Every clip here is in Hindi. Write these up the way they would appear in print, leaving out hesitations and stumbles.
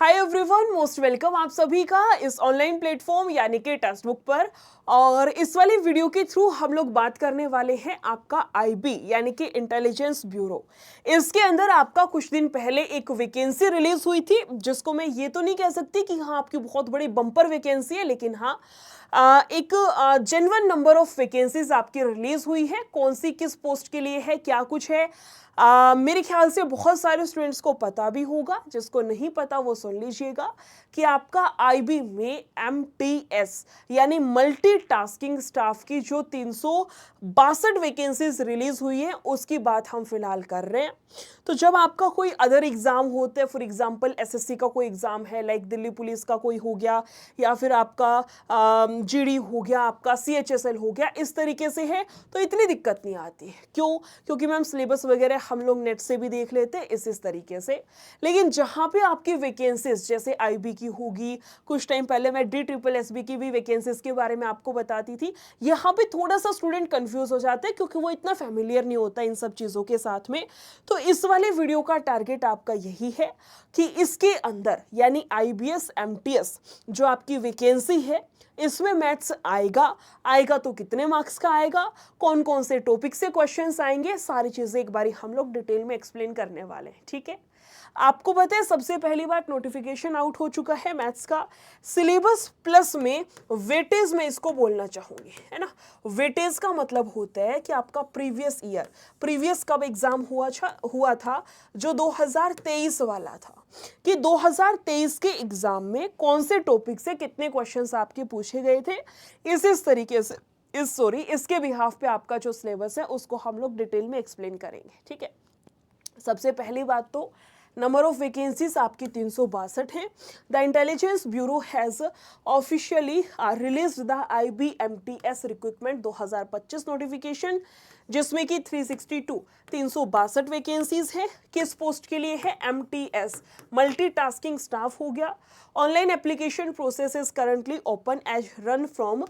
हाय एवरीवन, मोस्ट वेलकम आप सभी का इस ऑनलाइन प्लेटफॉर्म यानी कि टेक्स्ट बुक पर। और इस वाली वीडियो के थ्रू हम लोग बात करने वाले हैं आपका आईबी यानी कि इंटेलिजेंस ब्यूरो। इसके अंदर आपका कुछ दिन पहले एक वैकेंसी रिलीज हुई थी, जिसको मैं ये तो नहीं कह सकती कि हाँ आपकी बहुत बड़ी बम्पर वैकेंसी है, लेकिन हाँ एक जेन्युइन नंबर ऑफ वैकेंसीज आपकी रिलीज हुई है। कौन सी किस पोस्ट के लिए है, क्या कुछ है, मेरे ख्याल से बहुत सारे स्टूडेंट्स को पता भी होगा। जिसको नहीं पता वो सुन लीजिएगा कि आपका आईबी में एमटीएस यानी मल्टीटास्किंग स्टाफ की जो 362 वैकेंसीज रिलीज हुई है उसकी बात हम फिलहाल कर रहे हैं। तो जब आपका कोई अदर एग्जाम होता है, फॉर एग्जांपल एसएससी का कोई एग्जाम है, लाइक दिल्ली पुलिस का कोई हो गया, या फिर आपका जीडी हो गया, आपका सीएचएसएल हो गया, इस तरीके से है तो इतनी दिक्कत नहीं आती है। क्यों? क्योंकि मैम सिलेबस वगैरह हम लोग नेट से भी देख लेते हैं इस तरीके से। लेकिन जहां पे आपकी वैकेंसीज जैसे आईबी की होगी, कुछ टाइम पहले मैं DSSB की भी वैकेंसीज के बारे में आपको बताती थी, यहाँ पे थोड़ा सा स्टूडेंट कंफ्यूज हो जाते हैं क्योंकि वो इतना फैमिलियर नहीं होता इन सब चीजों के साथ में। तो इस वाले वीडियो का टारगेट आपका यही है कि इसके अंदर यानी आईबीएस एमटीएस जो आपकी वैकेंसी है इसमें मैथ्स आएगा तो कितने मार्क्स का आएगा, कौन कौन से टॉपिक से क्वेश्चंस आएंगे, सारी चीजें एक बारी हम लोग डिटेल में एक्सप्लेन करने वाले हैं। ठीक है, आपको पता है सबसे पहली बात नोटिफिकेशन आउट हो चुका है मैथ्स का। सिलेबस प्लस में वेटेज में इसको बोलना चाहूंगी, है ना। वेटेज का मतलब होता है कि आपका प्रीवियस कब एग्जाम हुआ था जो 2023 वाला था, कि 2023 के एग्जाम में कौन से टॉपिक से कितने क्वेश्चंस आपके पूछे गए थे। इस तरीके से इसके बिहाफ पे आपका जो सिलेबस है उसको हम लोग डिटेल में एक्सप्लेन करेंगे। ठीक है, सबसे पहली बात तो नंबर ऑफ वैकेंसीज आपकी 362 है। The intelligence bureau has officially release the IBMTS recruitment 2025 notification, जिसमें कि 362 वैकेंसीज है। किस पोस्ट के लिए है? MTS मल्टीटास्किंग स्टाफ हो गया। Online application process is currently open as run from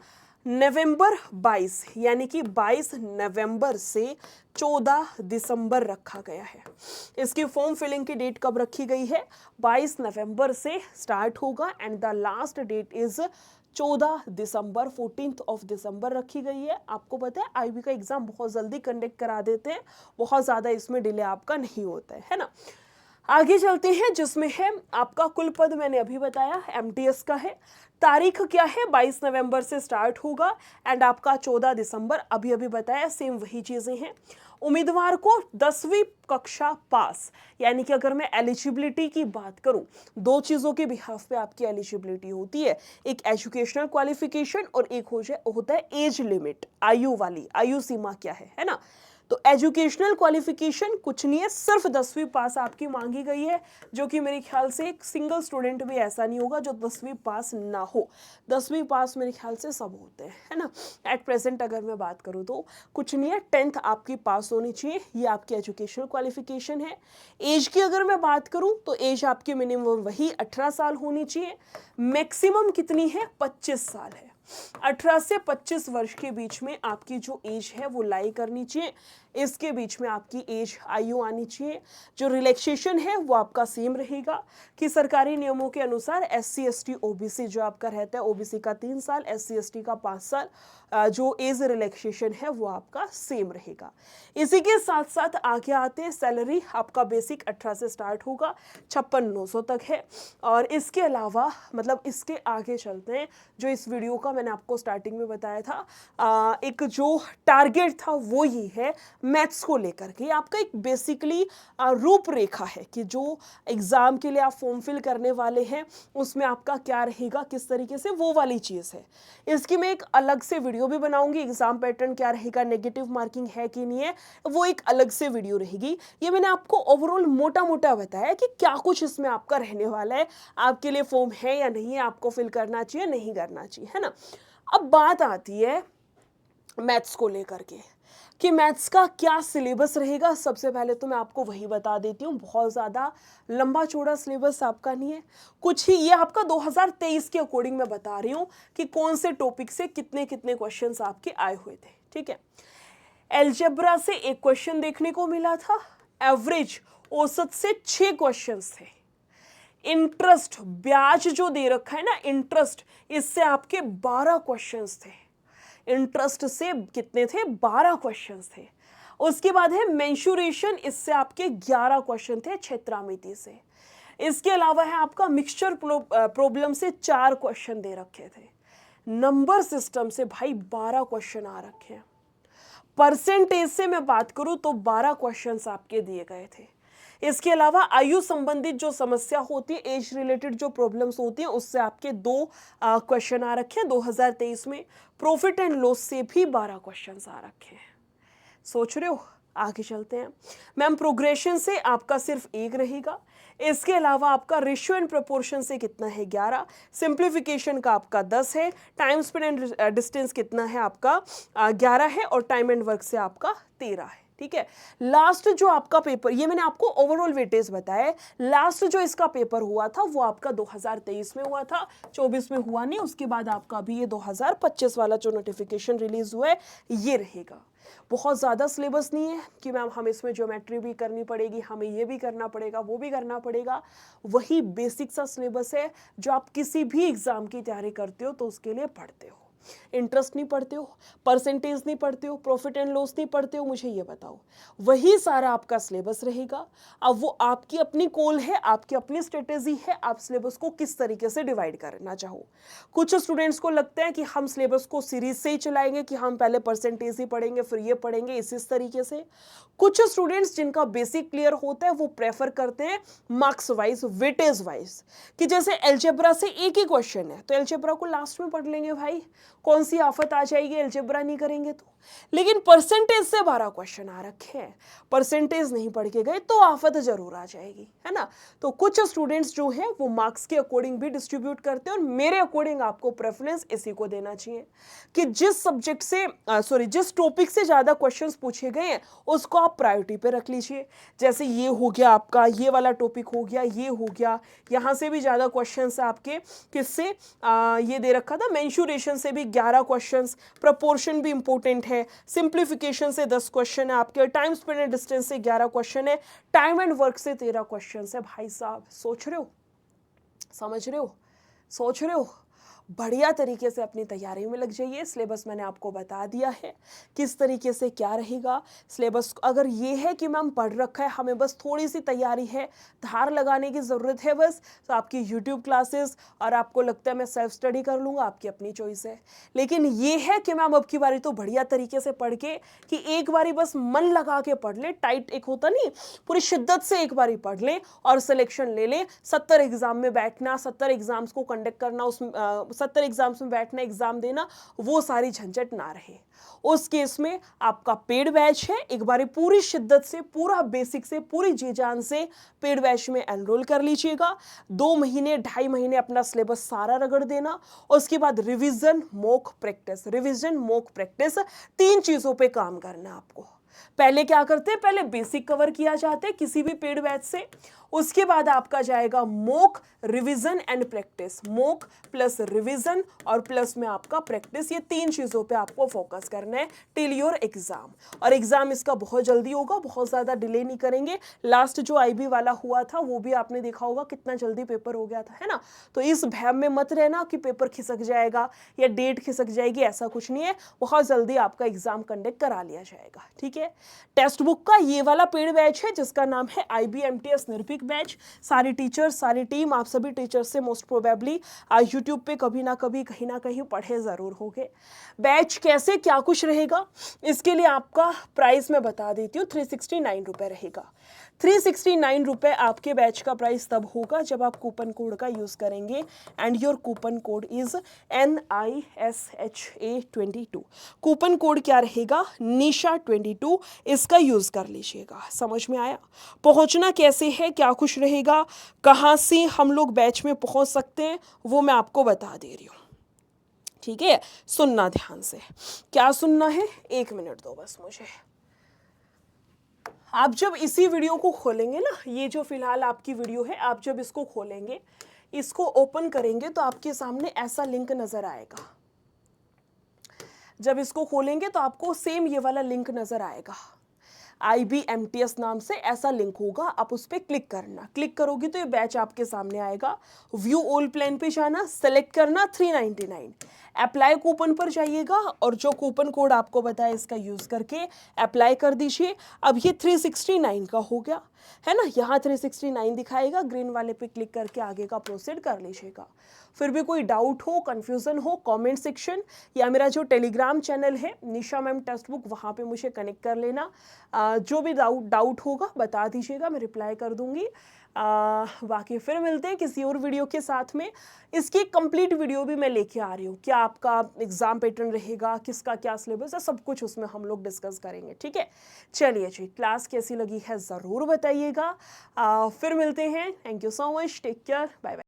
November 22 यानी कि 22 नवंबर से 14 दिसंबर रखा गया है। इसकी फॉर्म फिलिंग की डेट कब रखी गई है? 22 नवंबर से स्टार्ट होगा and the last date is 14 December, 14th of December रखी गई है। आपको पता है आईबी का एग्जाम बहुत जल्दी कंडक्ट करा देते हैं, बहुत ज्यादा इसमें डिले आपका नहीं होता है ना। आगे चलते हैं, जिसमें है आपका कुल पद मैंने अभी बताया एमटीएस का है। तारीख क्या है? 22 नवंबर से स्टार्ट होगा एंड आपका 14 दिसंबर, अभी बताया, सेम वही चीजें हैं। उम्मीदवार को 10वीं कक्षा पास, यानी कि अगर मैं एलिजिबिलिटी की बात करूं, दो चीजों के बिहाफ पे आपकी एलिजिबिलिटी होती है, एक एजुकेशनल क्वालिफिकेशन और एक होता है एज लिमिट, आयु सीमा क्या है ना। तो एजुकेशनल क्वालिफिकेशन कुछ नहीं है, सिर्फ 10वीं पास आपकी मांगी गई है, जो कि मेरे ख्याल से एक सिंगल स्टूडेंट भी ऐसा नहीं होगा जो 10वीं पास ना हो। 10वीं पास मेरे ख्याल से सब होते हैं, है ना। एट प्रेजेंट अगर मैं बात करूँ तो कुछ नहीं है, 10th आपकी पास होनी चाहिए, ये आपकी एजुकेशनल क्वालिफिकेशन है। एज की अगर मैं बात करूँ तो एज आपकी मिनिमम वही 18 साल होनी चाहिए। मैक्सिमम कितनी है? 25 साल है। 18 से 25 वर्ष के बीच में आपकी जो एज है वो लाई करनी चाहिए, इसके बीच में आपकी एज आयु आनी चाहिए। जो रिलैक्सेशन है वो आपका सेम रहेगा कि सरकारी नियमों के अनुसार SC ST OBC जो आपका रहता है, OBC का 3 साल, SC ST का 5 साल, जो एज रिलैक्सेशन है वो आपका सेम रहेगा। इसी के साथ साथ आगे आते हैं, सैलरी आपका बेसिक 18 से स्टार्ट होगा, 56,900 तक है। और इसके अलावा मतलब इसके आगे चलते हैं, जो इस वीडियो का मैंने आपको स्टार्टिंग में बताया था, एक जो टारगेट था वो ये है मैथ्स को लेकर के। आपका एक बेसिकली रूपरेखा है कि जो एग्जाम के लिए आप फॉर्म फिल करने वाले हैं उसमें आपका क्या रहेगा, किस तरीके से, वो वाली चीज है। इसकी मैं एक अलग से वीडियो भी बनाऊंगी, एग्जाम पैटर्न क्या रहेगा, नेगेटिव मार्किंग है कि नहीं है, वो एक अलग से वीडियो रहेगी। ये मैंने आपको ओवरऑल मोटा मोटा बताया कि क्या कुछ इसमें आपका रहने वाला है, आपके लिए फॉर्म है या नहीं है, आपको फिल करना चाहिए नहीं करना चाहिए, है ना। अब बात आती है मैथ्स को लेकर के कि मैथ्स का क्या सिलेबस रहेगा। सबसे पहले तो मैं आपको वही बता देती हूँ, बहुत ज़्यादा लंबा चौड़ा सिलेबस आपका नहीं है, कुछ ही ये आपका 2023 के अकॉर्डिंग मैं बता रही हूँ कि कौन से टॉपिक से कितने कितने क्वेश्चंस आपके आए हुए थे। ठीक है, एलजेब्रा से एक क्वेश्चन देखने को मिला था, एवरेज औसत से 6 क्वेश्चंस थे। इंटरेस्ट, ब्याज जो दे रखा है ना इंटरेस्ट, इससे आपके 12 क्वेश्चंस थे। इंटरेस्ट से कितने थे? 12 क्वेश्चंस थे। उसके बाद है मेंशुरेशन, इससे आपके 11 क्वेश्चन थे क्षेत्रामिति से। इसके अलावा है आपका मिक्सचर प्रॉब्लम से 4 क्वेश्चन दे रखे थे। नंबर सिस्टम से भाई 12 क्वेश्चन आ रखे हैं। परसेंटेज से मैं बात करूं तो 12 क्वेश्चंस आपके दिए गए थे। इसके अलावा आयु संबंधित जो समस्या होती है, एज रिलेटेड जो प्रॉब्लम्स होती हैं, उससे आपके 2 क्वेश्चन आ रखे हैं 2023 में। प्रॉफिट एंड लॉस से भी 12 क्वेश्चंस आ रखे हैं। सोच रहे हो? आगे चलते हैं। मैम प्रोग्रेशन से आपका सिर्फ 1 रहेगा। इसके अलावा आपका रेशियो एंड प्रोपोर्शन से कितना है? 11। सिंप्लीफिकेशन का आपका 10 है। टाइम स्पेंड एंड डिस्टेंस कितना है? आपका 11 है। और टाइम एंड वर्क से आपका 13 है। ठीक है। लास्ट जो आपका पेपर, ये मैंने आपको ओवरऑल वेटेज बताया है। लास्ट जो इसका पेपर हुआ था वो आपका 2023 में हुआ था, 24 में हुआ नहीं। उसके बाद आपका अभी ये 2025 वाला जो नोटिफिकेशन रिलीज हुआ है ये रहेगा। बहुत ज़्यादा सिलेबस नहीं है कि मैम हम इसमें ज्योमेट्री भी करनी पड़ेगी, हमें ये भी करना पड़ेगा, वो भी करना पड़ेगा। वही बेसिक सा सिलेबस है जो आप किसी भी एग्ज़ाम की तैयारी करते हो तो उसके लिए पढ़ते हो। इंटरेस्ट नहीं पढ़ते हो, परसेंटेज नहीं पढ़ते हो, प्रॉफिट एंड लॉस नहीं पढ़ते हो, मुझे ये बताओ। वही सारा आपका सिलेबस रहेगा। अब वो आपकी अपनी कॉल है, आपकी अपनी स्ट्रेटेजी है, आप सिलेबस को किस तरीके से डिवाइड करना चाहो। कुछ स्टूडेंट्स को लगता है कि हम सिलेबस को सीरीज से ही चलाएंगे, कि हम पहले परसेंटेज ही पढ़ेंगे फिर ये पढ़ेंगे, इस तरीके से। कुछ स्टूडेंट्स जिनका बेसिक क्लियर होता है वो प्रेफर करते हैं मार्क्स वाइज, वेटेज वाइज, कि जैसे एल्जेब्रा से एक ही क्वेश्चन है तो एल्जेब्रा को लास्ट में पढ़ लेंगे भाई, कौन सी आफत आ जाएगी एल्जेब्रा नहीं करेंगे तो। लेकिन परसेंटेज से 12 क्वेश्चन आ रखे हैं, परसेंटेज नहीं पढ़ के गए तो आफत जरूर आ जाएगी, है ना। तो कुछ स्टूडेंट्स जो हैं वो मार्क्स के अकॉर्डिंग भी डिस्ट्रीब्यूट करते हैं, और मेरे अकॉर्डिंग आपको प्रेफरेंस इसी को देना चाहिए कि जिस सब्जेक्ट से जिस टॉपिक से ज़्यादा क्वेश्चंस पूछे गए हैं उसको आप प्रायोरिटी पे रख लीजिए। जैसे ये हो गया आपका, ये वाला टॉपिक हो गया, ये हो गया, यहाँ से भी ज़्यादा क्वेश्चंस आपके किससे ये दे रखा था, मेंशुरेशन से भी 11 क्वेश्चंस, प्रपोर्शन भी इंपॉर्टेंट है, सिंप्लीफिकेशन से 10 क्वेश्चन है आपके, टाइम स्पेंड एंड डिस्टेंस से 11 क्वेश्चन है, टाइम एंड वर्क से 13 क्वेश्चन है। भाई साहब सोच रहे हो, समझ रहे हो, सोच रहे हो? बढ़िया तरीके से अपनी तैयारी में लग जाइए। सिलेबस मैंने आपको बता दिया है किस तरीके से क्या रहेगा। सिलेबस अगर ये है कि मैम पढ़ रखा है, हमें बस थोड़ी सी तैयारी है, धार लगाने की ज़रूरत है बस, तो आपकी यूट्यूब क्लासेस, और आपको लगता है मैं सेल्फ स्टडी कर लूँगा, आपकी अपनी चॉइस है। लेकिन ये है कि मैम अब की बारी तो बढ़िया तरीके से पढ़ के, कि एक बारी बस मन लगा के पढ़ ले, टाइट एक होता नहीं, पूरी शिद्दत से एक बारी पढ़ लें और सिलेक्शन ले लें। 70 एग्जाम में बैठना, 70 एग्जाम्स को कंडक्ट करना, उस 70 एग्जाम्स में बैठना, एग्जाम देना, वो सारी झंझट ना रहे। उस केस में आपका पेड बैच है, एक बारी पूरी शिद्दत से, पूरा बेसिक से, पूरी जी जान से पेड बैच में एनरोल कर लीजिएगा। 2 महीने 2.5 महीने अपना सिलेबस सारा रगड़ देना। उसके बाद revision, mock practice, revision, mock practice, 3 चीजों पे काम करना आपको। पहले क्या करते हैं, पहले बेसिक कवर किया जाता है किसी भी पेड बैच से, उसके बाद आपका जाएगा mock, revision and practice, mock plus revision और प्लस में आपका प्रैक्टिस। ये 3 चीजों पे आपको फोकस करना है टिल योर एग्जाम। और एग्जाम इसका बहुत जल्दी होगा, बहुत ज्यादा डिले नहीं करेंगे। लास्ट जो आईबी वाला हुआ था वो भी आपने देखा होगा कितना जल्दी पेपर हो गया था, है ना। तो इस भ्रम में मत रहना कि पेपर खिसक जाएगा या डेट खिसक जाएगी, ऐसा कुछ नहीं है। बहुत जल्दी आपका एग्जाम कंडक्ट करा लिया जाएगा, ठीक है। टेक्स्ट बुक का ये वाला पेड बैच है जिसका नाम है IBMTS निर्भीक बैच। सारी टीचर्स, सारी टीम, आप सभी टीचर्स से मोस्ट प्रोबेबली यूट्यूब पे कभी ना कभी, कहीं ना कहीं पढ़े जरूर होंगे। बैच कैसे क्या कुछ रहेगा, इसके लिए आपका प्राइस मैं बता देती हूँ। 369 रुपये रहेगा। 369 रुपये आपके बैच का प्राइस तब होगा जब आप कूपन कोड का यूज करेंगे, and your coupon code is NISHA22। Coupon code क्या रहेगा, निशा 22, इसका यूज कर लीजिएगा। समझ में आया? पहुंचना कैसे है, क्या कुछ रहेगा, कहाँ से हम लोग बैच में पहुंच सकते हैं, वो मैं आपको बता दे रही हूँ, ठीक है। सुनना ध्यान से। क्या सुनना है, 1 मिनट दो बस मुझे। आप जब इसी वीडियो को खोलेंगे ना, ये जो फिलहाल आपकी वीडियो है, आप जब इसको खोलेंगे, इसको ओपन करेंगे तो आपके सामने ऐसा लिंक नजर आएगा। जब इसको खोलेंगे तो आपको सेम ये वाला लिंक नजर आएगा। IBMTS नाम से ऐसा लिंक होगा, आप उस पर क्लिक करना। क्लिक करोगे तो ये बैच आपके सामने आएगा। व्यू ऑल प्लान पे जाना, सेलेक्ट करना 399, अप्लाई कूपन पर जाइएगा और जो कूपन कोड आपको बताया इसका यूज़ करके अप्लाई कर दीजिए। अब ये 369 का हो गया है ना, यहाँ 369 दिखाएगा, ग्रीन वाले पे क्लिक करके आगे का प्रोसीड कर लीजिएगा। फिर भी कोई डाउट हो, कन्फ्यूज़न हो, कमेंट सेक्शन या मेरा जो टेलीग्राम चैनल है निशा मैम टेक्स्ट बुक, वहाँ पे मुझे कनेक्ट कर लेना। जो भी डाउट होगा बता दीजिएगा, मैं रिप्लाई कर दूंगी। बाकी फिर मिलते हैं किसी और वीडियो के साथ में। इसकी कंप्लीट वीडियो भी मैं लेके आ रही हूँ, क्या आपका एग्जाम पैटर्न रहेगा, किसका क्या सिलेबस है, सब कुछ उसमें हम लोग डिस्कस करेंगे। ठीक है, चलिए जी, क्लास कैसी लगी है ज़रूर बताइएगा। फिर मिलते हैं। Thank you so much, take care, bye bye.